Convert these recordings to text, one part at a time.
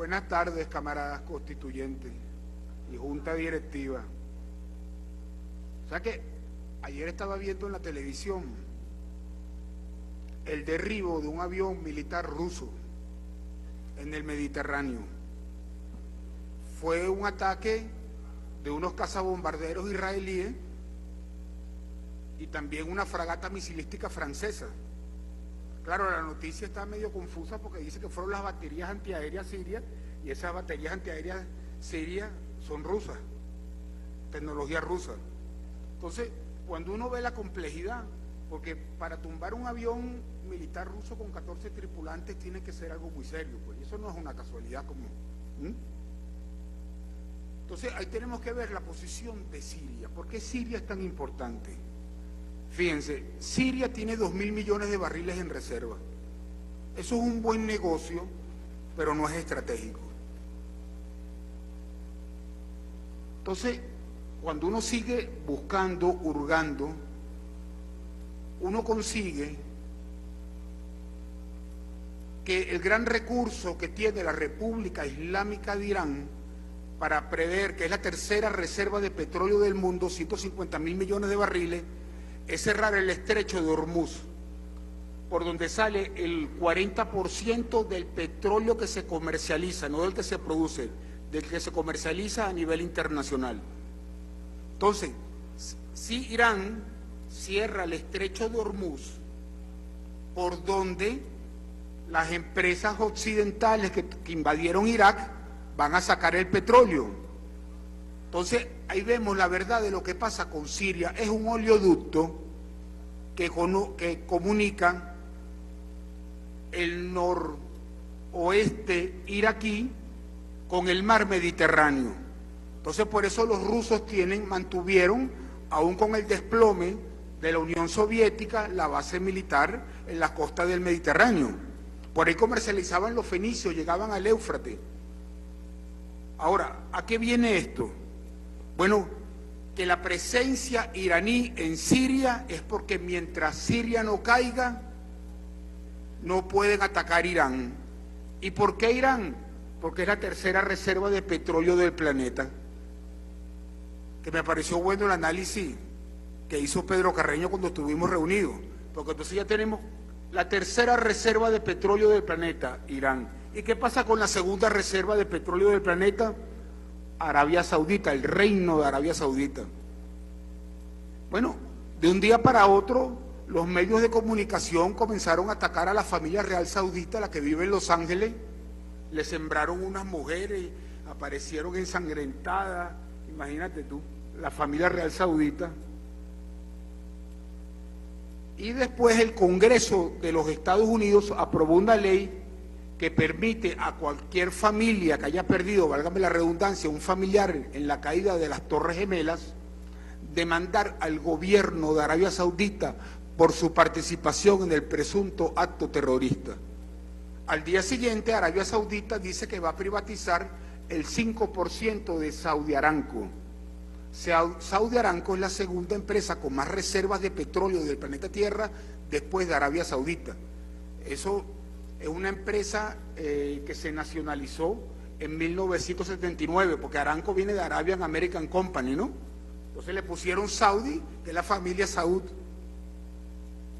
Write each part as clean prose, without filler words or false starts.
Buenas tardes, camaradas constituyentes y junta directiva. O sea que ayer estaba viendo en la televisión el derribo de un avión militar ruso en el Mediterráneo. Fue un ataque de unos cazabombarderos israelíes y también una fragata misilística francesa. Claro, la noticia está medio confusa porque dice que fueron las baterías antiaéreas sirias y esas baterías antiaéreas sirias son rusas, tecnología rusa. Entonces, cuando uno ve la complejidad, porque para tumbar un avión militar ruso con 14 tripulantes tiene que ser algo muy serio, pues eso no es una casualidad común. Entonces, ahí tenemos que ver la posición de Siria. ¿Por qué Siria es tan importante? Fíjense, Siria tiene 2.000 millones de barriles en reserva. Eso es un buen negocio, pero no es estratégico. Entonces, cuando uno sigue buscando, hurgando, uno consigue que el gran recurso que tiene la República Islámica de Irán para prever que es la tercera reserva de petróleo del mundo, 150.000 millones de barriles, es cerrar el estrecho de Hormuz, por donde sale el 40% del petróleo que se comercializa, no del que se produce, del que se comercializa a nivel internacional. Entonces, si Irán cierra el estrecho de Hormuz, por donde las empresas occidentales que invadieron Irak van a sacar el petróleo. Entonces, ahí vemos la verdad de lo que pasa con Siria. Es un oleoducto que comunica el noroeste iraquí con el mar Mediterráneo. Entonces, por eso los rusos mantuvieron, aún con el desplome de la Unión Soviética, la base militar en la costa del Mediterráneo. Por ahí comercializaban los fenicios, llegaban al Éufrates. Ahora, ¿a qué viene esto? Bueno, que la presencia iraní en Siria es porque mientras Siria no caiga, no pueden atacar Irán. ¿Y por qué Irán? Porque es la tercera reserva de petróleo del planeta. Que me pareció bueno el análisis que hizo Pedro Carreño cuando estuvimos reunidos, porque entonces ya tenemos la tercera reserva de petróleo del planeta, Irán. ¿Y qué pasa con la segunda reserva de petróleo del planeta? Arabia Saudita, el reino de Arabia Saudita. Bueno, de un día para otro, los medios de comunicación comenzaron a atacar a la familia real saudita, la que vive en Los Ángeles. Le sembraron unas mujeres, aparecieron ensangrentadas. Imagínate tú, la familia real saudita. Y después el Congreso de los Estados Unidos aprobó una ley que permite a cualquier familia que haya perdido, válgame la redundancia, un familiar en la caída de las Torres Gemelas, demandar al gobierno de Arabia Saudita por su participación en el presunto acto terrorista. Al día siguiente, Arabia Saudita dice que va a privatizar el 5% de Saudi Aramco. Saudi Aramco es la segunda empresa con más reservas de petróleo del planeta Tierra después de Arabia Saudita. Eso es una empresa que se nacionalizó en 1979, porque Aramco viene de Arabian American Company, ¿no? Entonces le pusieron Saudi, que es la familia Saud.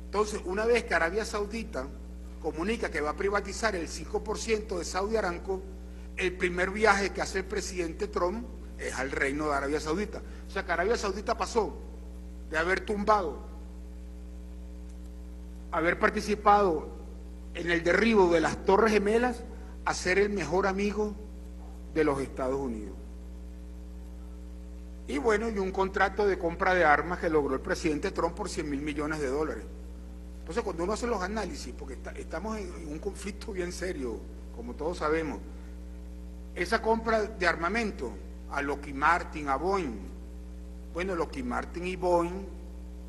Entonces, una vez que Arabia Saudita comunica que va a privatizar el 5% de Saudi Aramco, el primer viaje que hace el presidente Trump es al reino de Arabia Saudita. O sea que Arabia Saudita pasó de haber tumbado, haber participado en el derribo de las Torres Gemelas, a ser el mejor amigo de los Estados Unidos. Y bueno, y un contrato de compra de armas que logró el presidente Trump por 100.000 millones de dólares. Entonces, cuando uno hace los análisis, porque estamos en un conflicto bien serio, como todos sabemos, esa compra de armamento a Lockheed Martin, a Boeing, bueno, Lockheed Martin y Boeing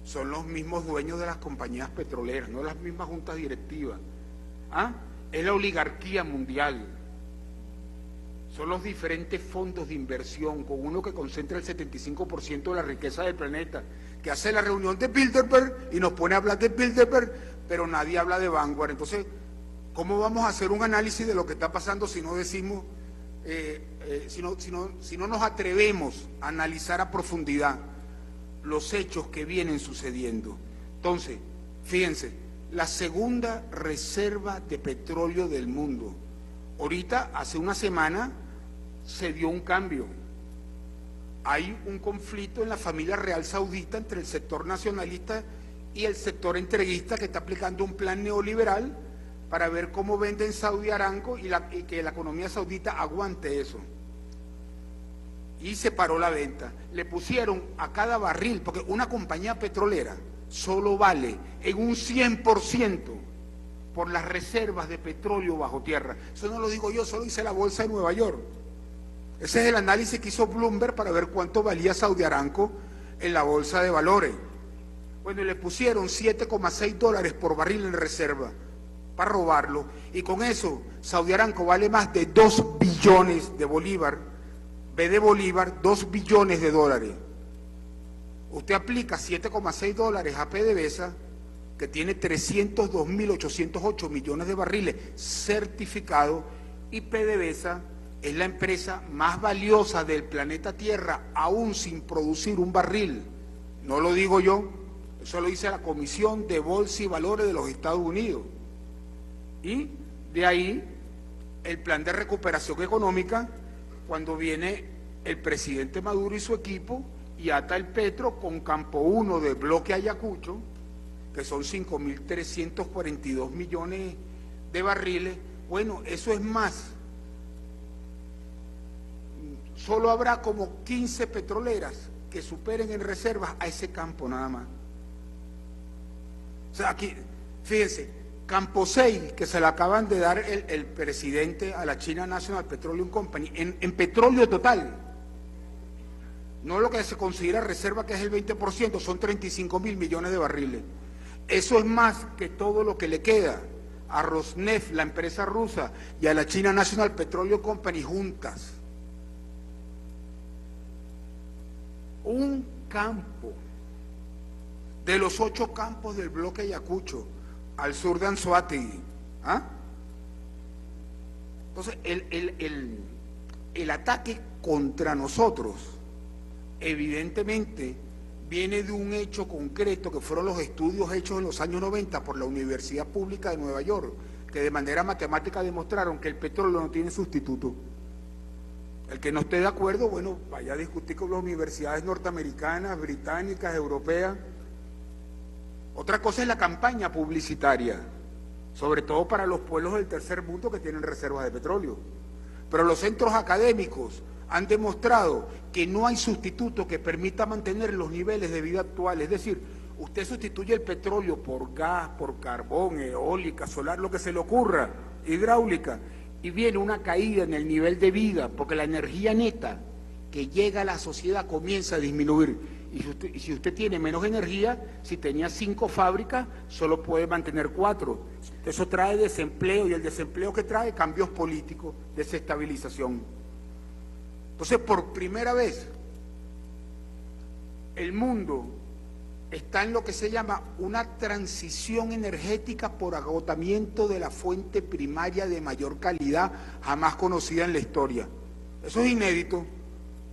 son los mismos dueños de las compañías petroleras, no las mismas juntas directivas. Es la oligarquía mundial. Son los diferentes fondos de inversión, con uno que concentra el 75% de la riqueza del planeta, que hace la reunión de Bilderberg y nos pone a hablar de Bilderberg, pero nadie habla de Vanguard. Entonces, ¿cómo vamos a hacer un análisis de lo que está pasando si no decimos si no nos atrevemos a analizar a profundidad los hechos que vienen sucediendo. Entonces, fíjense, la segunda reserva de petróleo del mundo. Ahorita, hace una semana, se dio un cambio. Hay un conflicto en la familia real saudita entre el sector nacionalista y el sector entreguista que está aplicando un plan neoliberal para ver cómo venden Saudi Aramco y que la economía saudita aguante eso. Y se paró la venta. Le pusieron a cada barril, porque una compañía petrolera solo vale en un 100% por las reservas de petróleo bajo tierra. Eso no lo digo yo, solo hice la bolsa de Nueva York. Ese es el análisis que hizo Bloomberg para ver cuánto valía Saudi Aramco en la bolsa de valores. Bueno, le pusieron $7,6 por barril en reserva para robarlo, y con eso Saudi Aramco vale más de 2 billones de bolívar, B de Bolívar, 2 billones de dólares. Usted aplica $7,6 a PDVSA, que tiene 302.808 millones de barriles certificados, y PDVSA es la empresa más valiosa del planeta Tierra, aún sin producir un barril. No lo digo yo, eso lo dice la Comisión de Bolsa y Valores de los Estados Unidos. Y de ahí el plan de recuperación económica, cuando viene el presidente Maduro y su equipo y ata el petro con Campo 1 del bloque Ayacucho, que son 5.342 millones de barriles. Bueno, eso es más. Solo habrá como 15 petroleras que superen en reservas a ese campo nada más. O sea, aquí, fíjense, Campo 6, que se le acaban de dar el presidente a la China National Petroleum Company, en petróleo total, no lo que se considera reserva, que es el 20%, son 35.000 millones de barriles. Eso es más que todo lo que le queda a Rosneft, la empresa rusa, y a la China National Petroleum Company juntas. Un campo de los 8 campos del bloque Ayacucho al sur de Anzoátegui. ¿Ah? Entonces, el ataque contra nosotros, evidentemente, viene de un hecho concreto que fueron los estudios hechos en los años 90 por la Universidad Pública de Nueva York, que de manera matemática demostraron que el petróleo no tiene sustituto. El que no esté de acuerdo, bueno, vaya a discutir con las universidades norteamericanas, británicas, europeas. Otra cosa es la campaña publicitaria, sobre todo para los pueblos del tercer mundo que tienen reservas de petróleo. Pero los centros académicos han demostrado que no hay sustituto que permita mantener los niveles de vida actuales. Es decir, usted sustituye el petróleo por gas, por carbón, eólica, solar, lo que se le ocurra, hidráulica, y viene una caída en el nivel de vida, porque la energía neta que llega a la sociedad comienza a disminuir. Y si usted tiene menos energía, si tenía 5 fábricas, solo puede mantener 4. Eso trae desempleo, y el desempleo que trae cambios políticos, desestabilización. Entonces, por primera vez, el mundo está en lo que se llama una transición energética por agotamiento de la fuente primaria de mayor calidad jamás conocida en la historia. Eso es inédito,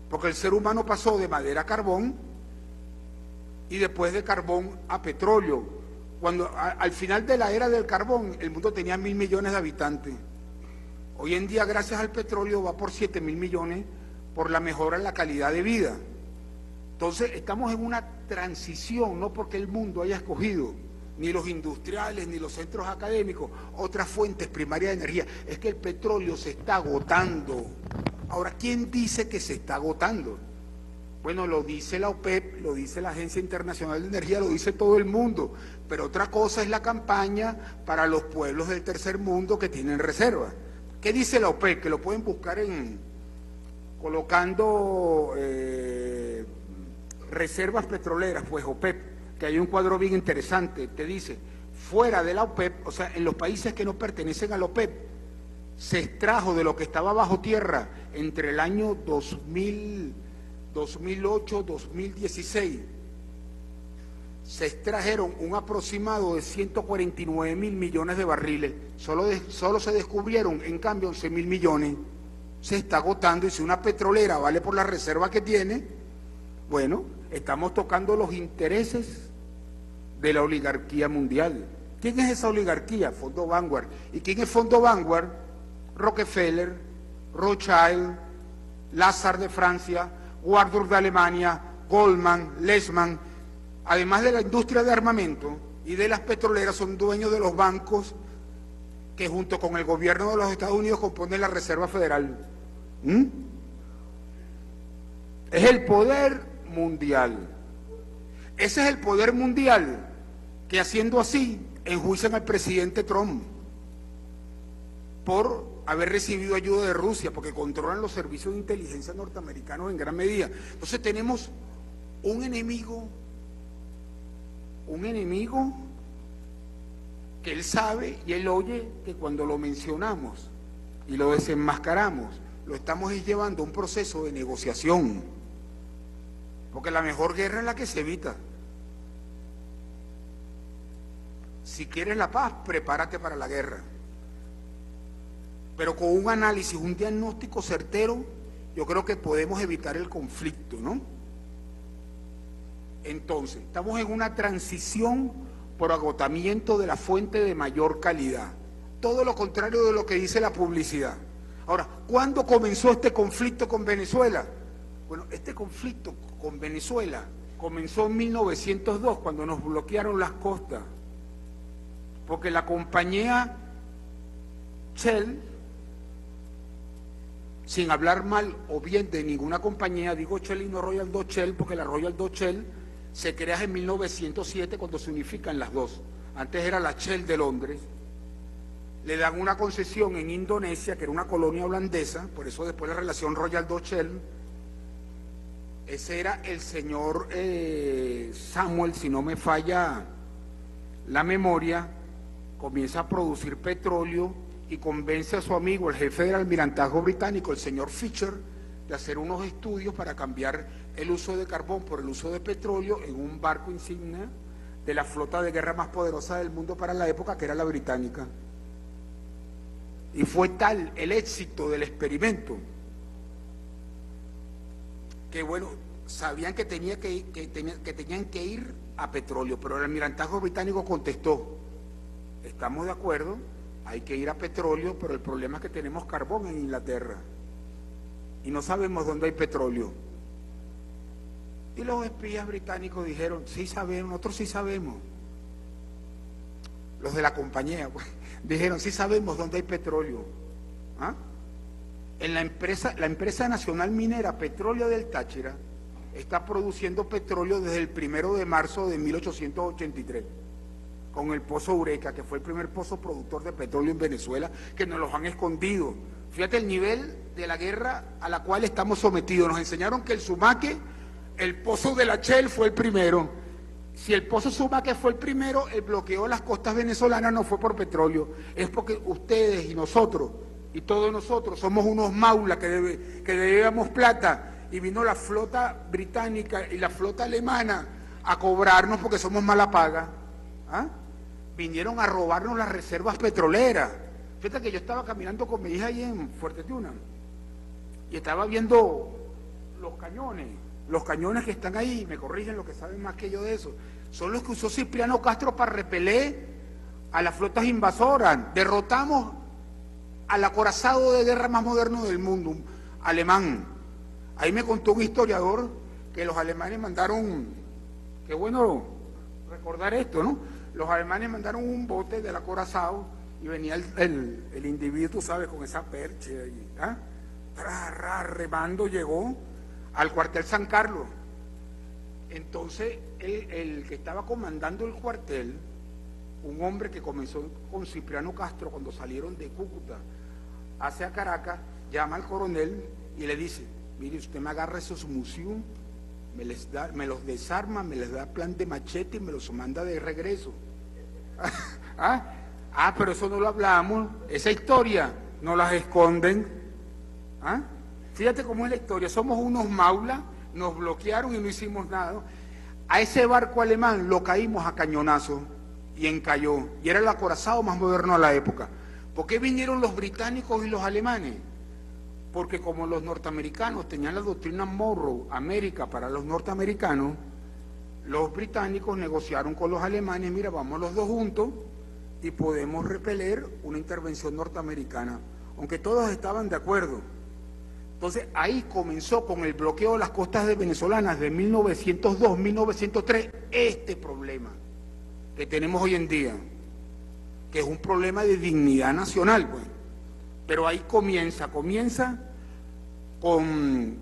porque el ser humano pasó de madera a carbón y después de carbón a petróleo. Cuando al final de la era del carbón, el mundo tenía 1.000 millones de habitantes. Hoy en día, gracias al petróleo, va por 7.000 millones por la mejora en la calidad de vida. Entonces, estamos en una transición, no porque el mundo haya escogido, ni los industriales, ni los centros académicos, otras fuentes primarias de energía. Es que el petróleo se está agotando. Ahora, ¿quién dice que se está agotando? Bueno, lo dice la OPEP, lo dice la Agencia Internacional de Energía, lo dice todo el mundo. Pero otra cosa es la campaña para los pueblos del tercer mundo que tienen reservas. ¿Qué dice la OPEP? Que lo pueden buscar colocando reservas petroleras, pues OPEP, que hay un cuadro bien interesante. Te dice, fuera de la OPEP, o sea, en los países que no pertenecen a la OPEP, se extrajo de lo que estaba bajo tierra entre el año 2008-2016, se extrajeron un aproximado de 149.000 millones de barriles, solo se descubrieron en cambio 11.000 millones, se está agotando, y si una petrolera vale por la reserva que tiene, bueno, estamos tocando los intereses de la oligarquía mundial. ¿Quién es esa oligarquía? Fondo Vanguard. ¿Y quién es Fondo Vanguard? Rockefeller, Rothschild, Lazard de Francia, Warburg de Alemania, Goldman, Lehman, además de la industria de armamento y de las petroleras, son dueños de los bancos que junto con el gobierno de los Estados Unidos componen la Reserva Federal. Es el poder mundial. Ese es el poder mundial que, haciendo así, enjuician al presidente Trump por haber recibido ayuda de Rusia, porque controlan los servicios de inteligencia norteamericanos en gran medida. Entonces tenemos un enemigo que él sabe y él oye que cuando lo mencionamos y lo desenmascaramos, lo estamos llevando a un proceso de negociación, porque la mejor guerra es la que se evita. Si quieres la paz, prepárate para la guerra, pero con un análisis, un diagnóstico certero, yo creo que podemos evitar el conflicto, ¿no? Entonces, estamos en una transición por agotamiento de la fuente de mayor calidad. Todo lo contrario de lo que dice la publicidad. Ahora, ¿cuándo comenzó este conflicto con Venezuela? Bueno, este conflicto con Venezuela comenzó en 1902, cuando nos bloquearon las costas, porque la compañía Shell, sin hablar mal o bien de ninguna compañía, digo Shell y no Royal Dutch Shell, porque la Royal Dutch Shell se crea en 1907 cuando se unifican las dos. Antes era la Shell de Londres. Le dan una concesión en Indonesia, que era una colonia holandesa, por eso después la relación Royal Dutch Shell. Ese era el señor Samuel, si no me falla la memoria, comienza a producir petróleo y convence a su amigo, el jefe del almirantazgo británico, el señor Fisher, de hacer unos estudios para cambiar el uso de carbón por el uso de petróleo en un barco insignia de la flota de guerra más poderosa del mundo para la época, que era la británica. Y fue tal el éxito del experimento que, bueno, sabían que tenían que ir a petróleo, pero el almirantazgo británico contestó: estamos de acuerdo, hay que ir a petróleo, pero el problema es que tenemos carbón en Inglaterra y no sabemos dónde hay petróleo. Y los espías británicos dijeron: sí sabemos, nosotros sí sabemos. Los de la compañía dijeron: sí sabemos dónde hay petróleo. ¿Ah? En la empresa nacional minera Petróleo del Táchira está produciendo petróleo desde el 1 de marzo de 1883, con el pozo Eureka, que fue el primer pozo productor de petróleo en Venezuela, que nos los han escondido. Fíjate el nivel de la guerra a la cual estamos sometidos. Nos enseñaron que el Sumaque, el pozo de la Shell, fue el primero. Si el pozo Sumaque fue el primero, el bloqueo de las costas venezolanas no fue por petróleo, es porque ustedes y nosotros, y todos nosotros, somos unos maulas que debíamos plata, y vino la flota británica y la flota alemana a cobrarnos porque somos mala paga. ¿Ah? Vinieron a robarnos las reservas petroleras. Fíjate que yo estaba caminando con mi hija ahí en Fuerte Tiuna y estaba viendo los cañones que están ahí, me corrigen los que saben más que yo de eso, son los que usó Cipriano Castro para repeler a las flotas invasoras. Derrotamos al acorazado de guerra más moderno del mundo, alemán. Ahí me contó un historiador que los alemanes mandaron, qué bueno recordar esto, ¿no? Los alemanes mandaron un bote del acorazado y venía el individuo, tú sabes, con esa percha, ¿ah? Remando, llegó al cuartel San Carlos. Entonces, el que estaba comandando el cuartel, un hombre que comenzó con Cipriano Castro cuando salieron de Cúcuta hacia Caracas, llama al coronel y le dice: mire, usted me agarra esos museum, me los desarma, me les da plan de machete y me los manda de regreso. Pero eso no lo hablamos, esa historia no las esconden. Fíjate cómo es la historia, somos unos maulas, nos bloquearon y no hicimos nada. A ese barco alemán lo caímos a cañonazo y encalló, y era el acorazado más moderno de la época. ¿Por qué vinieron los británicos y los alemanes? porque como los norteamericanos tenían la doctrina Monroe, América para los norteamericanos, los británicos negociaron con los alemanes, mira, vamos los dos juntos y podemos repeler una intervención norteamericana, aunque todos estaban de acuerdo. Entonces ahí comenzó con el bloqueo de las costas venezolanas de 1902-1903 este problema que tenemos hoy en día, que es un problema de dignidad nacional, pues. Pero ahí comienza con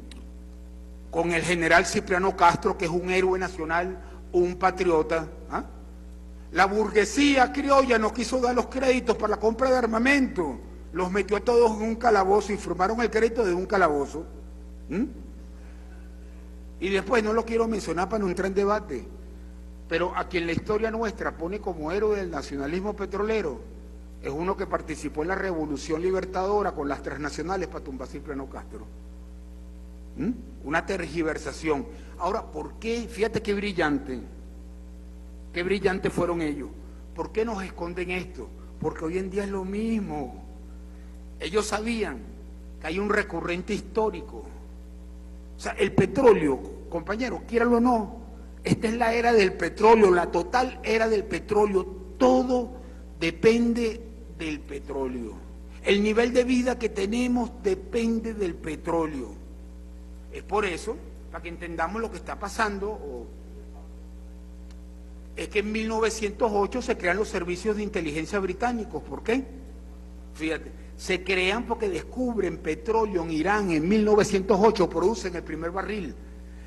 el general Cipriano Castro, que es un héroe nacional, un patriota. ¿Ah? La burguesía criolla no quiso dar los créditos para la compra de armamento, los metió a todos en un calabozo y firmaron el crédito de un calabozo. Y después, no lo quiero mencionar para no entrar en debate, pero a quien la historia nuestra pone como héroe del nacionalismo petrolero es uno que participó en la Revolución Libertadora con las transnacionales para tumbar a Cipriano Castro. Una tergiversación. Ahora, ¿por qué? Fíjate qué brillantes fueron ellos. ¿Por qué nos esconden esto? Porque hoy en día es lo mismo. Ellos sabían que hay un recurrente histórico. O sea, el petróleo, compañeros, quieranlo o no, esta es la era del petróleo, la total era del petróleo. Todo depende del petróleo. El nivel de vida que tenemos depende del petróleo. Es por eso, para que entendamos lo que está pasando, es que en 1908 se crean los servicios de inteligencia británicos. ¿Por qué? Fíjate, se crean porque descubren petróleo en Irán en 1908, producen el primer barril.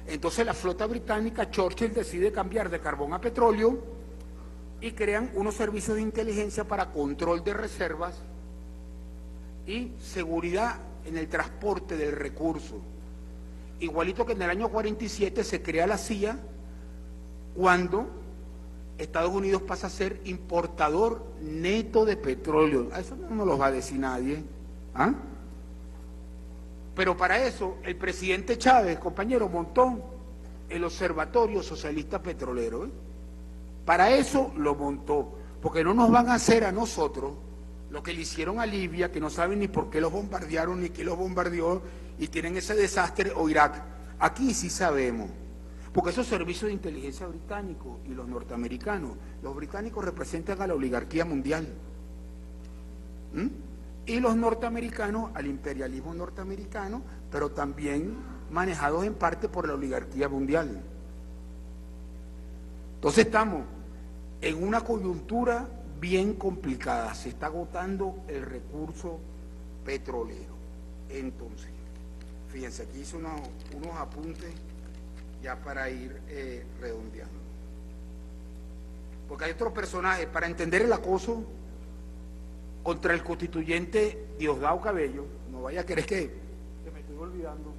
Entonces la flota británica, Churchill decide cambiar de carbón a petróleo y crean unos servicios de inteligencia para control de reservas y seguridad en el transporte del recurso. Igualito que en el año 47 se crea la CIA, cuando Estados Unidos pasa a ser importador neto de petróleo. Eso no nos lo va a decir nadie. ¿Ah? Pero para eso el presidente Chávez, compañero, montó el Observatorio Socialista Petrolero. Para eso lo montó, porque no nos van a hacer a nosotros lo que le hicieron a Libia, que no saben ni por qué los bombardearon, ni quién los bombardeó, y tienen ese desastre, o Irak. Aquí sí sabemos, porque esos servicios de inteligencia británicos y los norteamericanos, los británicos representan a la oligarquía mundial, y los norteamericanos al imperialismo norteamericano, pero también manejados en parte por la oligarquía mundial. Entonces estamos en una coyuntura bien complicada, se está agotando el recurso petrolero. Entonces, fíjense, aquí hice unos apuntes ya para ir redondeando. Porque hay otros personajes, para entender el acoso contra el constituyente Diosdado Cabello, no vaya a creer que me estoy olvidando.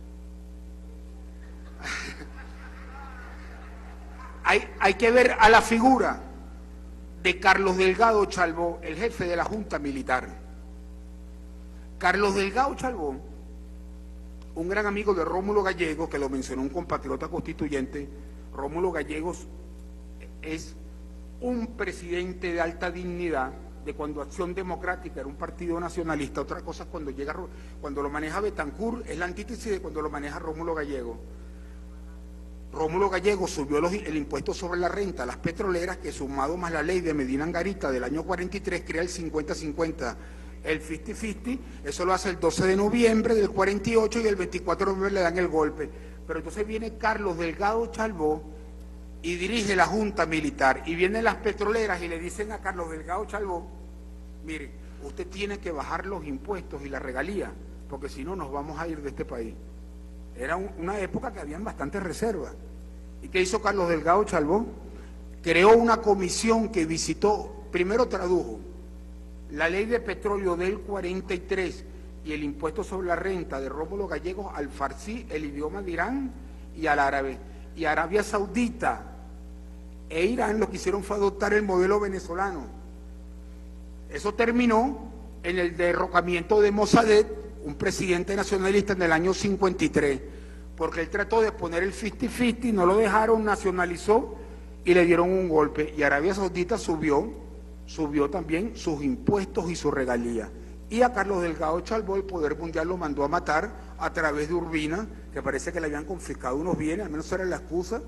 Hay que ver a la figura de Carlos Delgado Chalbó, el jefe de la Junta Militar. Carlos Delgado Chalbó, un gran amigo de Rómulo Gallegos, que lo mencionó un compatriota constituyente. Rómulo Gallegos es un presidente de alta dignidad, de cuando Acción Democrática era un partido nacionalista. Otra cosa es cuando lo maneja Betancourt, es la antítesis de cuando lo maneja Rómulo Gallegos. Rómulo Gallegos subió el impuesto sobre la renta a las petroleras, que sumado más la ley de Medina Angarita del año 43 crea el 50-50, el 50-50, eso lo hace el 12 de noviembre del 48 y el 24 de noviembre le dan el golpe. Pero entonces viene Carlos Delgado Chalbó y dirige la Junta Militar, y vienen las petroleras y le dicen a Carlos Delgado Chalbó: mire, usted tiene que bajar los impuestos y la regalía, porque si no nos vamos a ir de este país. Era una época que habían bastantes reservas. ¿Y qué hizo Carlos Delgado Chalbó? Creó una comisión que visitó, primero tradujo la ley de petróleo del 43 y el impuesto sobre la renta de Rómulo Gallegos al farsi, el idioma de Irán, y al árabe. Y Arabia Saudita e Irán lo que hicieron fue adoptar el modelo venezolano. Eso terminó en el derrocamiento de Mossadegh, un presidente nacionalista, en el año 53, porque él trató de poner el 50-50, no lo dejaron, nacionalizó y le dieron un golpe. Y Arabia Saudita subió también sus impuestos y su regalía. Y a Carlos Delgado Chalbó el poder mundial lo mandó a matar a través de Urbina, que parece que le habían confiscado unos bienes, al menos era la excusa.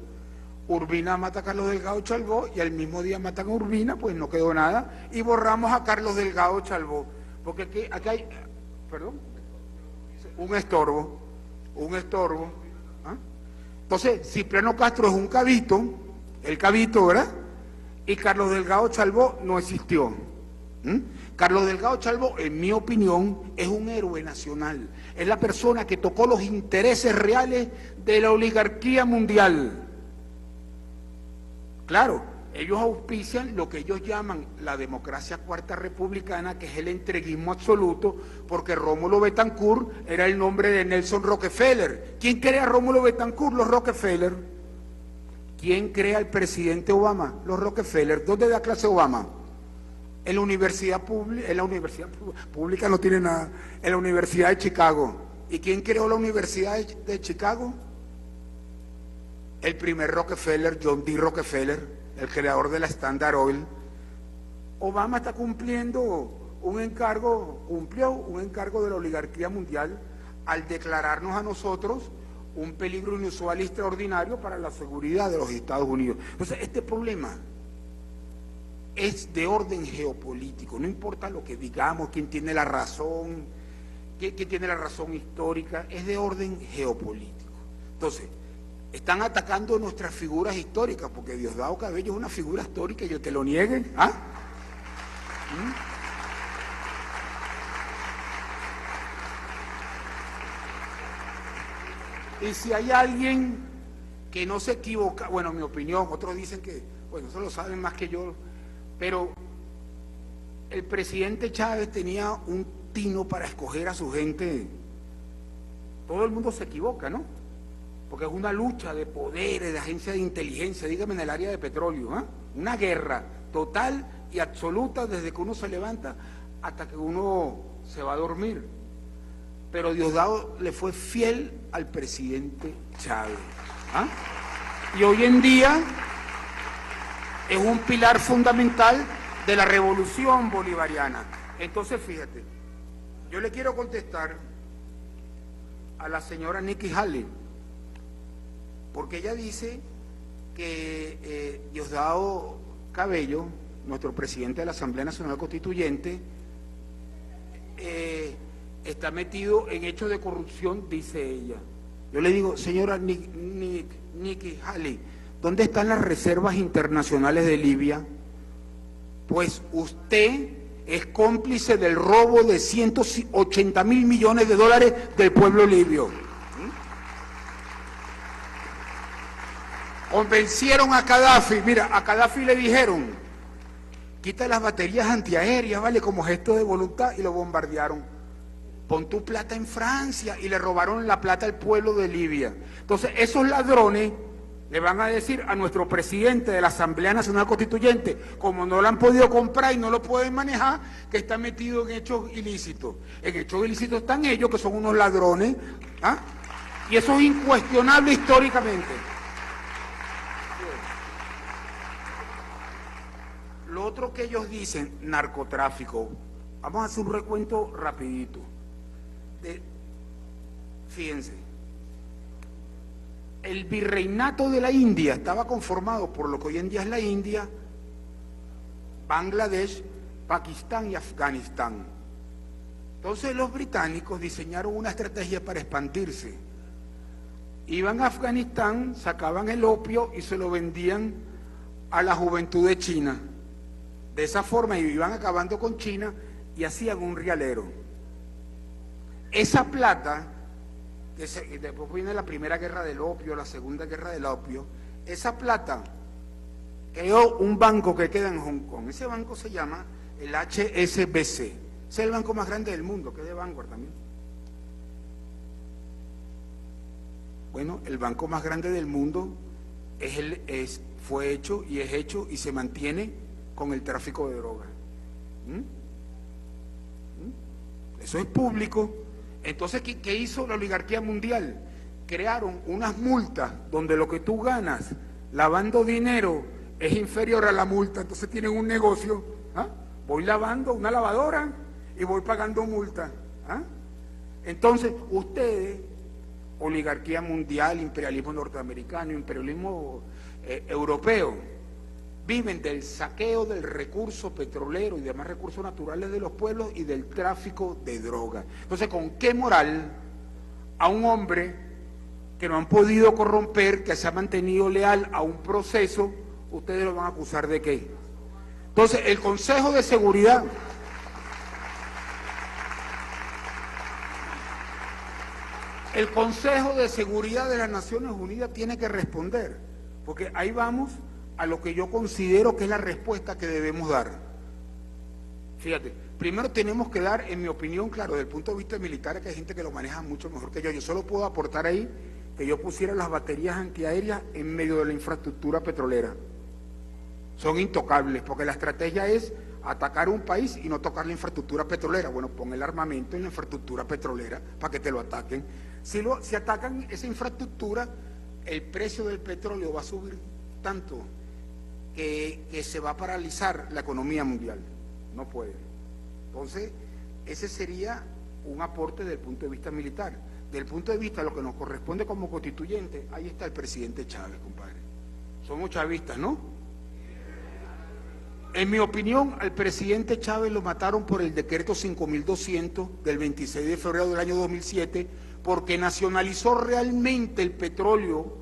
Urbina mata a Carlos Delgado Chalbó y al mismo día matan a Urbina, pues no quedó nada, y borramos a Carlos Delgado Chalbó, porque aquí hay, perdón, un estorbo. ¿Ah? Entonces, Cipriano Castro es un cabito, el cabito, ¿verdad? Y Carlos Delgado Chalbó no existió. Carlos Delgado Chalbó, en mi opinión, es un héroe nacional. Es la persona que tocó los intereses reales de la oligarquía mundial. Claro, ellos auspician lo que ellos llaman la democracia cuarta republicana, que es el entreguismo absoluto, porque Rómulo Betancourt era el nombre de Nelson Rockefeller. ¿Quién crea a Rómulo Betancourt? Los Rockefeller. ¿Quién crea al presidente Obama? Los Rockefeller. ¿Dónde da clase Obama? En la universidad pública no tiene nada, en la Universidad de Chicago. ¿Y quién creó la Universidad de Chicago? El primer Rockefeller, John D. Rockefeller, el creador de la Standard Oil. Obama está cumplió un encargo de la oligarquía mundial al declararnos a nosotros un peligro inusual y extraordinario para la seguridad de los Estados Unidos. Entonces, este problema es de orden geopolítico, no importa lo que digamos, quién tiene la razón, quién tiene la razón histórica, es de orden geopolítico. Entonces, están atacando nuestras figuras históricas, porque Diosdado Cabello es una figura histórica y el que lo niegue, ¿ah? Y si hay alguien que no se equivoca, bueno, en mi opinión, otros dicen que, bueno, eso lo saben más que yo, pero el presidente Chávez tenía un tino para escoger a su gente. Todo el mundo se equivoca, ¿no? Porque es una lucha de poderes, de agencias de inteligencia, dígame en el área de petróleo, ¿eh? Una guerra total y absoluta desde que uno se levanta hasta que uno se va a dormir. Pero Diosdado le fue fiel al presidente Chávez. ¿Ah? Y hoy en día es un pilar fundamental de la revolución bolivariana. Entonces, fíjate, yo le quiero contestar a la señora Nikki Haley, porque ella dice que Diosdado Cabello, nuestro presidente de la Asamblea Nacional Constituyente, está metido en hechos de corrupción, dice ella. Yo le digo, señora Nikki Haley, ¿dónde están las reservas internacionales de Libia? Pues usted es cómplice del robo de 180.000 millones de dólares del pueblo libio. Convencieron a Gaddafi, mira, a Gaddafi le dijeron, quita las baterías antiaéreas, ¿vale? Como gesto de voluntad, y lo bombardearon. Pon tu plata en Francia, y le robaron la plata al pueblo de Libia. Entonces, esos ladrones le van a decir a nuestro presidente de la Asamblea Nacional Constituyente, como no lo han podido comprar y no lo pueden manejar, que está metido en hechos ilícitos. En hechos ilícitos están ellos, que son unos ladrones, ¿ah? Y eso es incuestionable históricamente. Lo otro que ellos dicen, narcotráfico. Vamos a hacer un recuento rapidito. Fíjense, el virreinato de la India estaba conformado por lo que hoy en día es la India, Bangladesh, Pakistán y Afganistán. Entonces los británicos diseñaron una estrategia para expandirse. Iban a Afganistán, sacaban el opio y se lo vendían a la juventud de China. De esa forma iban acabando con China y hacían un rialero. Esa plata, después viene la primera guerra del opio, la segunda guerra del opio, esa plata creó un banco que queda en Hong Kong. Ese banco se llama el HSBC. Ese es el banco más grande del mundo, que es de Vanguard también. Bueno, el banco más grande del mundo fue hecho y es hecho y se mantiene con el tráfico de drogas. Eso es público. Entonces, ¿qué hizo la oligarquía mundial? Crearon unas multas donde lo que tú ganas lavando dinero es inferior a la multa. Entonces tienen un negocio. ¿Ah? Voy lavando una lavadora y voy pagando multa. ¿Ah? Entonces, ustedes, oligarquía mundial, imperialismo norteamericano, imperialismo europeo, viven del saqueo del recurso petrolero y demás recursos naturales de los pueblos y del tráfico de drogas. Entonces, ¿con qué moral a un hombre que no han podido corromper, que se ha mantenido leal a un proceso, ustedes lo van a acusar de qué? Entonces, el Consejo de Seguridad... El Consejo de Seguridad de las Naciones Unidas tiene que responder, porque ahí vamos a lo que yo considero que es la respuesta que debemos dar. Fíjate, primero tenemos que dar, en mi opinión, claro, desde el punto de vista militar, que hay gente que lo maneja mucho mejor que yo solo puedo aportar ahí que yo pusiera las baterías antiaéreas en medio de la infraestructura petrolera. Son intocables, porque la estrategia es atacar un país y no tocar la infraestructura petrolera. Bueno, pon el armamento en la infraestructura petrolera para que te lo ataquen. Si atacan esa infraestructura, el precio del petróleo va a subir tanto que se va a paralizar la economía mundial. No puede. Entonces, ese sería un aporte desde el punto de vista militar. Desde el punto de vista de lo que nos corresponde como constituyente, ahí está el presidente Chávez, compadre. Somos chavistas, ¿no? En mi opinión, al presidente Chávez lo mataron por el decreto 5200 del 26 de febrero del año 2007, porque nacionalizó realmente el petróleo.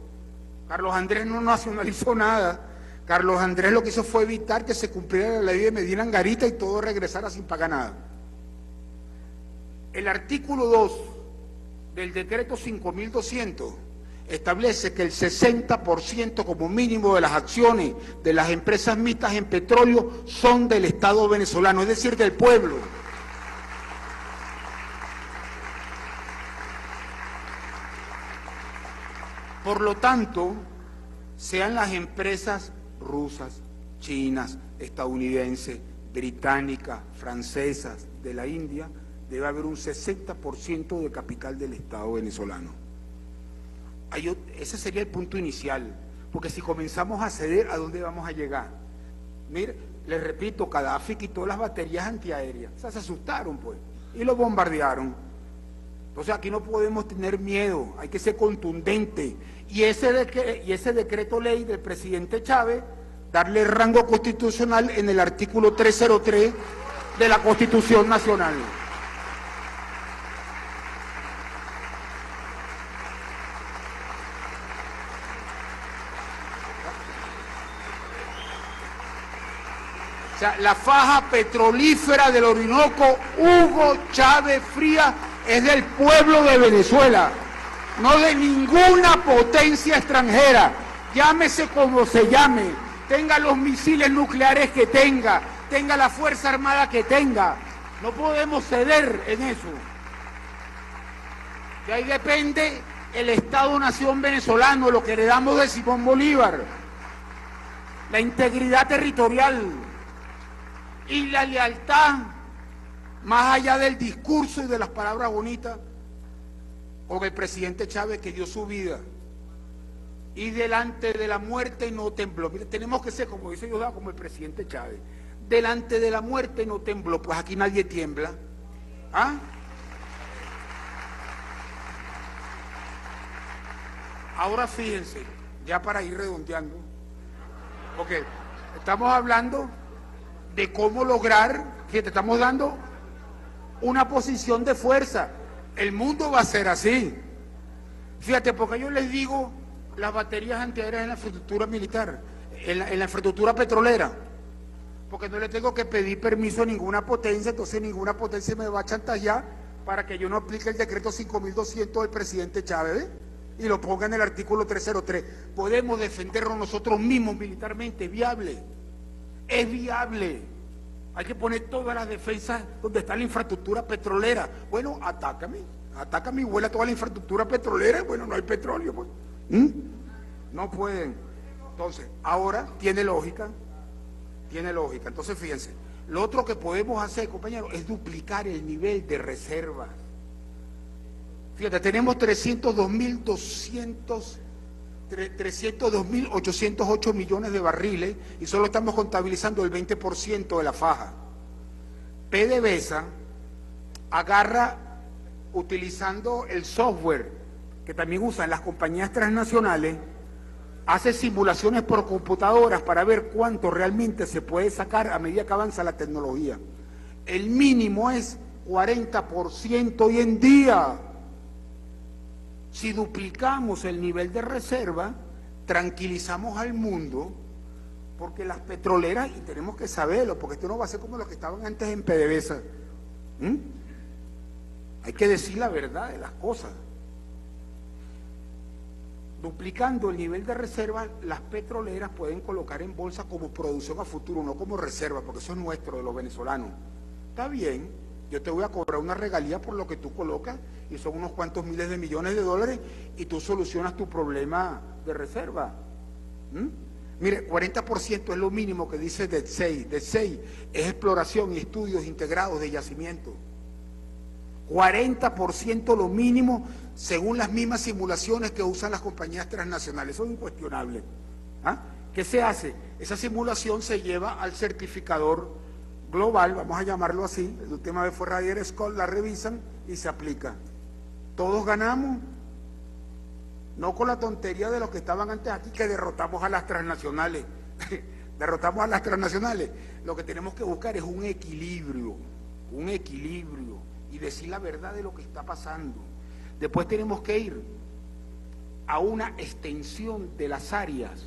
Carlos Andrés no nacionalizó nada. Carlos Andrés lo que hizo fue evitar que se cumpliera la ley de Medina Angarita y todo regresara sin pagar nada. El artículo 2 del decreto 5200 establece que el 60% como mínimo de las acciones de las empresas mixtas en petróleo son del Estado venezolano, es decir, del pueblo. Por lo tanto, sean las empresas rusas, chinas, estadounidenses, británicas, francesas, de la India, debe haber un 60% de capital del Estado venezolano. Ese sería el punto inicial, porque si comenzamos a ceder, ¿a dónde vamos a llegar? Mire, les repito, Gaddafi quitó las baterías antiaéreas, o sea, se asustaron pues, y lo bombardearon. Entonces aquí no podemos tener miedo, hay que ser contundente. Y ese decreto ley del presidente Chávez, darle rango constitucional en el artículo 303 de la Constitución Nacional. O sea, la faja petrolífera del Orinoco, Hugo Chávez Frías, es del pueblo de Venezuela, no de ninguna potencia extranjera, llámese como se llame, tenga los misiles nucleares que tenga la Fuerza Armada que tenga, no podemos ceder en eso. De ahí depende el Estado-Nación venezolano, lo que heredamos de Simón Bolívar, la integridad territorial y la lealtad, más allá del discurso y de las palabras bonitas, con el presidente Chávez, que dio su vida y delante de la muerte no tembló. Mire, tenemos que ser, como dice Diosdado, como el presidente Chávez, delante de la muerte no tembló. Pues aquí nadie tiembla. ¿Ah? Ahora fíjense, ya para ir redondeando, porque estamos hablando de cómo lograr, fíjate, estamos dando una posición de fuerza. El mundo va a ser así. Fíjate, porque yo les digo las baterías antiaéreas en la infraestructura militar, en la infraestructura petrolera, porque no le tengo que pedir permiso a ninguna potencia, entonces ninguna potencia me va a chantajear para que yo no aplique el decreto 5200 del presidente Chávez, ¿eh? Y lo ponga en el artículo 303. Podemos defendernos nosotros mismos militarmente, es viable. Es viable. Hay que poner todas las defensas donde está la infraestructura petrolera. Bueno, atácame y vuela toda la infraestructura petrolera. Bueno, no hay petróleo, pues. No pueden. Entonces, ahora tiene lógica. Entonces, fíjense, lo otro que podemos hacer, compañeros, es duplicar el nivel de reservas. Fíjate, tenemos 302.808 millones de barriles y solo estamos contabilizando el 20% de la faja. PDVSA agarra utilizando el software que también usan las compañías transnacionales, hace simulaciones por computadoras para ver cuánto realmente se puede sacar a medida que avanza la tecnología. El mínimo es 40% hoy en día. Si duplicamos el nivel de reserva, tranquilizamos al mundo, porque las petroleras, y tenemos que saberlo, porque esto no va a ser como los que estaban antes en PDVSA. Hay que decir la verdad de las cosas. Duplicando el nivel de reserva, las petroleras pueden colocar en bolsa como producción a futuro, no como reserva, porque eso es nuestro, de los venezolanos. Está bien, yo te voy a cobrar una regalía por lo que tú colocas, y son unos cuantos miles de millones de dólares, y tú solucionas tu problema de reserva. Mire, 40% es lo mínimo que dice DETSEI. DETSEI es exploración y estudios integrados de yacimientos. 40% lo mínimo, según las mismas simulaciones que usan las compañías transnacionales. Eso es incuestionable. ¿Qué se hace? Esa simulación se lleva al certificador global, vamos a llamarlo así. La última vez fue Ryder Scott, la revisan y se aplica. Todos ganamos, no con la tontería de los que estaban antes aquí, que derrotamos a las transnacionales. Derrotamos a las transnacionales. Lo que tenemos que buscar es un equilibrio, y decir la verdad de lo que está pasando. Después tenemos que ir a una extensión de las áreas,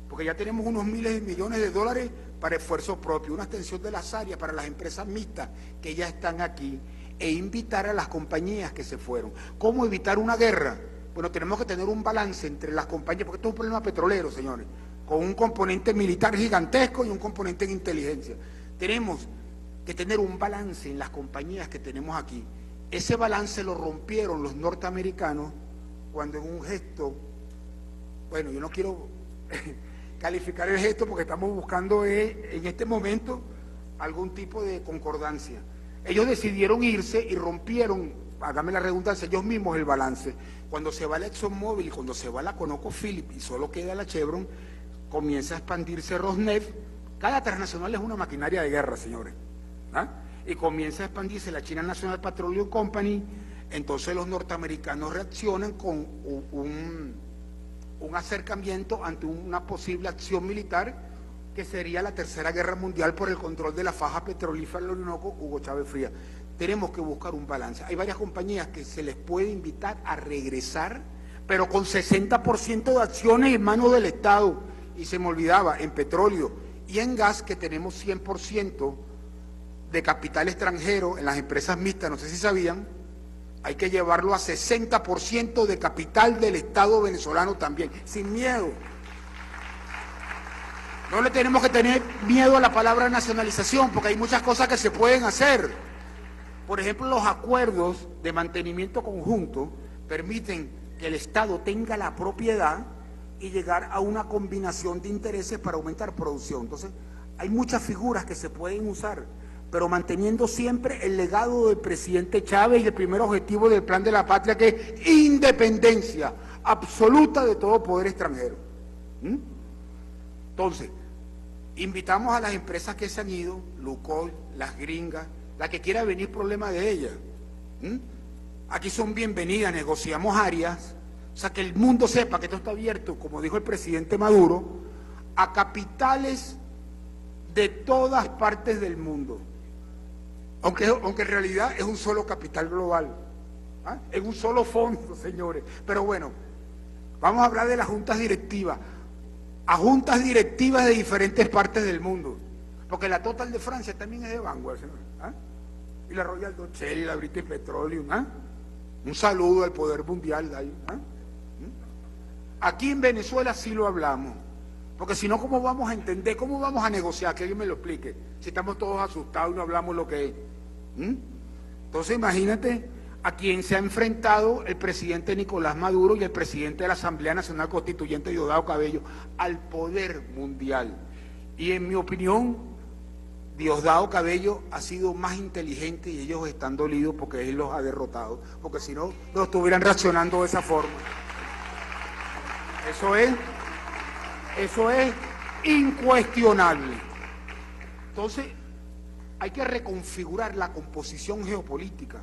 porque ya tenemos unos miles de millones de dólares para esfuerzo propio, una extensión de las áreas para las empresas mixtas que ya están aquí, e invitar a las compañías que se fueron. ¿Cómo evitar una guerra? Bueno, tenemos que tener un balance entre las compañías, porque esto es un problema petrolero, señores, con un componente militar gigantesco y un componente en inteligencia. Tenemos que tener un balance en las compañías que tenemos aquí. Ese balance lo rompieron los norteamericanos cuando en un gesto, bueno, yo no quiero calificar el gesto porque estamos buscando en este momento algún tipo de concordancia. Ellos decidieron irse y rompieron, hágame la redundancia, ellos mismos el balance. Cuando se va la ExxonMobil y cuando se va la ConocoPhillips y solo queda la Chevron, comienza a expandirse Rosneft. Cada transnacional es una maquinaria de guerra, señores. Y comienza a expandirse la China National Petroleum Company. Entonces los norteamericanos reaccionan con un acercamiento ante una posible acción militar, que sería la Tercera Guerra Mundial por el control de la faja petrolífera del Orinoco, Hugo Chávez Frías. Tenemos que buscar un balance. Hay varias compañías que se les puede invitar a regresar, pero con 60% de acciones en manos del Estado. Y se me olvidaba, en petróleo y en gas, que tenemos 100% de capital extranjero en las empresas mixtas, no sé si sabían, hay que llevarlo a 60% de capital del Estado venezolano también, sin miedo. No le tenemos que tener miedo a la palabra nacionalización, porque hay muchas cosas que se pueden hacer. Por ejemplo, los acuerdos de mantenimiento conjunto permiten que el Estado tenga la propiedad y llegar a una combinación de intereses para aumentar producción. Entonces, hay muchas figuras que se pueden usar, pero manteniendo siempre el legado del presidente Chávez y el primer objetivo del Plan de la Patria, que es independencia absoluta de todo poder extranjero. Entonces, invitamos a las empresas que se han ido, Lukoil, las gringas, la que quiera venir, problema de ellas. Aquí son bienvenidas, negociamos áreas, o sea, que el mundo sepa que esto está abierto, como dijo el presidente Maduro, a capitales de todas partes del mundo. Aunque en realidad es un solo capital global, es un solo fondo, señores. Pero bueno, vamos a hablar de las juntas directivas, a juntas directivas de diferentes partes del mundo, porque la Total de Francia también es de Vanguard, señores. Y la Royal Dutch Shell, la British Petroleum. Un saludo al poder mundial de ahí. Aquí en Venezuela sí lo hablamos, porque si no, ¿cómo vamos a entender? ¿Cómo vamos a negociar? Que alguien me lo explique, si estamos todos asustados y no hablamos lo que es. Entonces imagínate a quién se ha enfrentado el presidente Nicolás Maduro y el presidente de la Asamblea Nacional Constituyente, Diosdado Cabello, al poder mundial. Y en mi opinión, Diosdado Cabello ha sido más inteligente y ellos están dolidos porque él los ha derrotado, porque si no, no estuvieran reaccionando de esa forma. Eso es incuestionable. Entonces, hay que reconfigurar la composición geopolítica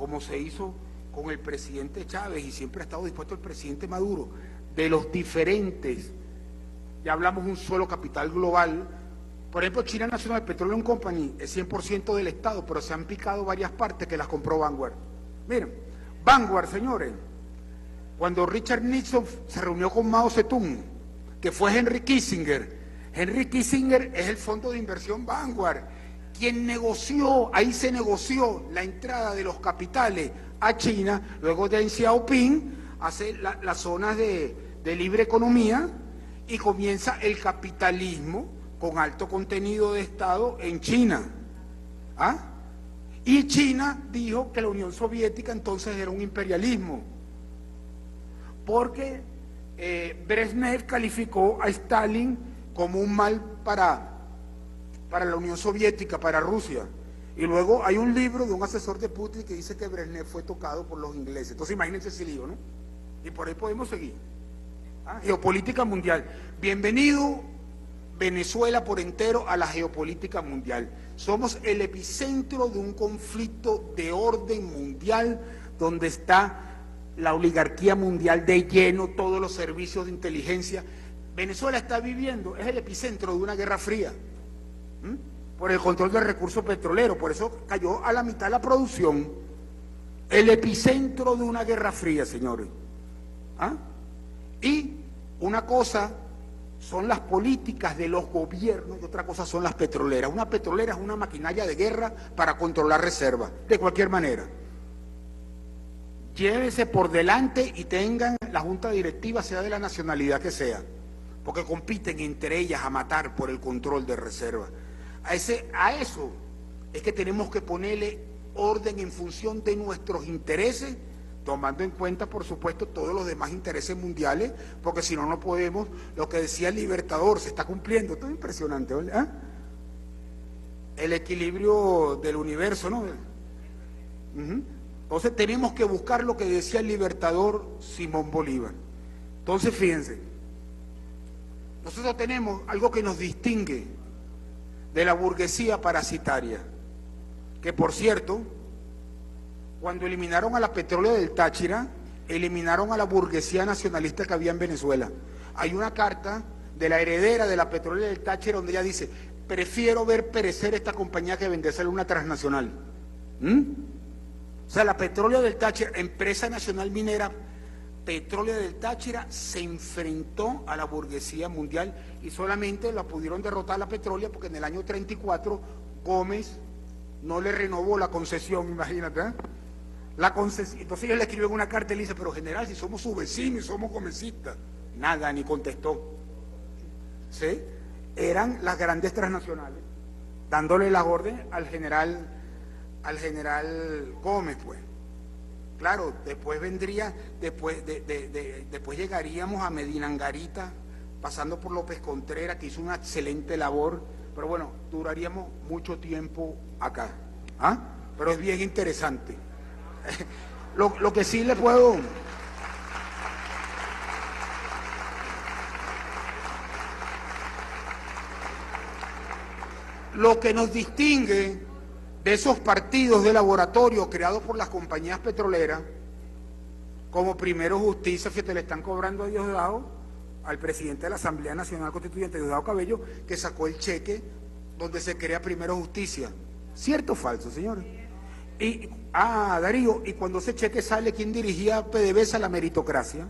como se hizo con el presidente Chávez y siempre ha estado dispuesto el presidente Maduro, de los diferentes, ya hablamos un solo capital global. Por ejemplo, China National Petroleum Company es 100% del Estado, pero se han picado varias partes que las compró Vanguard. Miren, Vanguard, señores, cuando Richard Nixon se reunió con Mao Zedong, que fue Henry Kissinger es el fondo de inversión Vanguard, quien negoció, ahí se negoció la entrada de los capitales a China, luego Deng Xiaoping hace las zonas de libre economía y comienza el capitalismo con alto contenido de Estado en China. ¿Ah? Y China dijo que la Unión Soviética entonces era un imperialismo, porque Brezhnev calificó a Stalin como un mal para la Unión Soviética, para Rusia. Y luego hay un libro de un asesor de Putin que dice que Brezhnev fue tocado por los ingleses. Entonces imagínense ese lío, ¿no? Y por ahí podemos seguir. ¿Ah? Geopolítica mundial. Bienvenido Venezuela por entero a la geopolítica mundial. Somos el epicentro de un conflicto de orden mundial donde está la oligarquía mundial de lleno, todos los servicios de inteligencia. Venezuela está viviendo, es el epicentro de una guerra fría, por el control del recurso petrolero, por eso cayó a la mitad la producción. El epicentro de una guerra fría, señores. ¿Ah? Y una cosa son las políticas de los gobiernos y otra cosa son las petroleras. Una petrolera es una maquinaria de guerra para controlar reservas, de cualquier manera. Llévese por delante y tengan la junta directiva, sea de la nacionalidad que sea, porque compiten entre ellas a matar por el control de reservas. A eso es que tenemos que ponerle orden en función de nuestros intereses, tomando en cuenta, por supuesto, todos los demás intereses mundiales, porque si no, no podemos, lo que decía el Libertador, se está cumpliendo, esto es impresionante, ¿verdad? El equilibrio del universo, ¿no? Entonces tenemos que buscar lo que decía el Libertador Simón Bolívar. Entonces, fíjense, nosotros tenemos algo que nos distingue de la burguesía parasitaria, que por cierto, cuando eliminaron a la petróleo del Táchira, eliminaron a la burguesía nacionalista que había en Venezuela. Hay una carta de la heredera de la petróleo del Táchira donde ella dice: prefiero ver perecer esta compañía que vendérsela a una transnacional. O sea, la petróleo del Táchira, empresa nacional minera, petróleo del Táchira, se enfrentó a la burguesía mundial y solamente la pudieron derrotar la petróleo porque en el año 34 Gómez no le renovó la concesión, imagínate, ¿eh? Entonces ellos le escriben una carta y le dice: pero general, si somos su vecino y somos gomecistas. Nada, ni contestó. ¿Sí? Eran las grandes transnacionales dándole las órdenes al general Gómez, pues. Claro, después vendría, después llegaríamos a Medina Angarita, pasando por López Contreras, que hizo una excelente labor, pero bueno, duraríamos mucho tiempo acá. ¿Ah? Pero es bien interesante. Lo que sí le puedo... Lo que nos distingue de esos partidos de laboratorio creados por las compañías petroleras, como Primero Justicia, que te le están cobrando a Diosdado, al presidente de la Asamblea Nacional Constituyente, Diosdado Cabello, que sacó el cheque donde se crea Primero Justicia. ¿Cierto o falso, señores? Darío, y cuando ese cheque sale, ¿quién dirigía PDVSA? La meritocracia.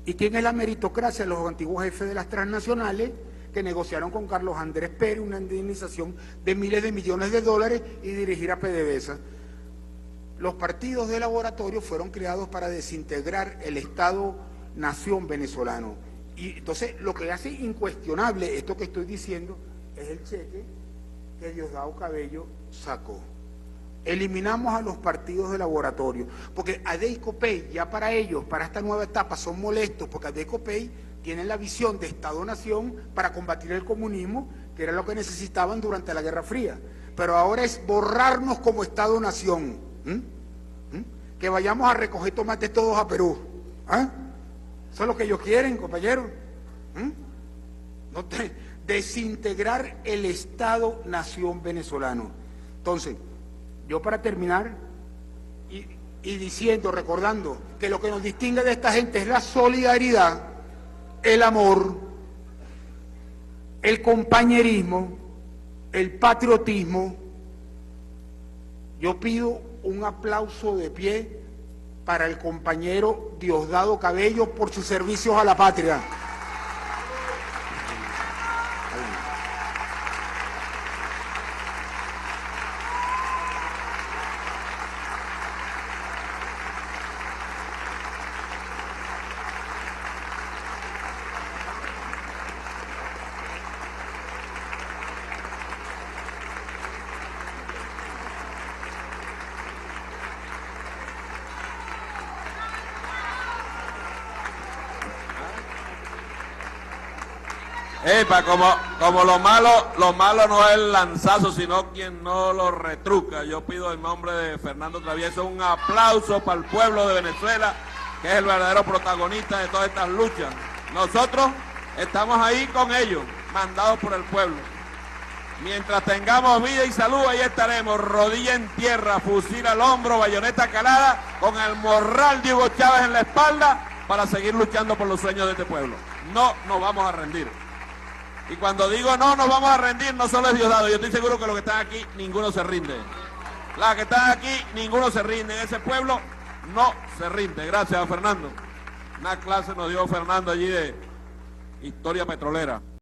¿Y quién es la meritocracia? Los antiguos jefes de las transnacionales que negociaron con Carlos Andrés Pérez una indemnización de miles de millones de dólares y dirigir a PDVSA. Los partidos de laboratorio fueron creados para desintegrar el Estado-nación venezolano. Y entonces lo que hace incuestionable esto que estoy diciendo es el cheque que Diosdado Cabello sacó. Eliminamos a los partidos de laboratorio, porque ADECOPEI, ya para ellos, para esta nueva etapa, son molestos, porque ADECOPEI tienen la visión de Estado-nación para combatir el comunismo, que era lo que necesitaban durante la Guerra Fría. Pero ahora es borrarnos como Estado-nación. Que vayamos a recoger tomates todos a Perú. Eso es lo que ellos quieren, compañeros. Desintegrar el Estado-nación venezolano. Entonces, yo para terminar, y diciendo, recordando que lo que nos distingue de esta gente es la solidaridad, el amor, el compañerismo, el patriotismo. Yo pido un aplauso de pie para el compañero Diosdado Cabello por sus servicios a la patria. Epa, como lo malo no es el lanzazo, sino quien no lo retruca. Yo pido en nombre de Fernando Travieso un aplauso para el pueblo de Venezuela, que es el verdadero protagonista de todas estas luchas. Nosotros estamos ahí con ellos, mandados por el pueblo. Mientras tengamos vida y salud, ahí estaremos, rodilla en tierra, fusil al hombro, bayoneta calada, con el morral de Hugo Chávez en la espalda, para seguir luchando por los sueños de este pueblo. No nos vamos a rendir. Y cuando digo no nos vamos a rendir, no solo es Diosdado, yo estoy seguro que los que están aquí, ninguno se rinde. Las que están aquí, ninguno se rinde. Ese pueblo no se rinde. Gracias, Fernando. Una clase nos dio Fernando allí de historia petrolera.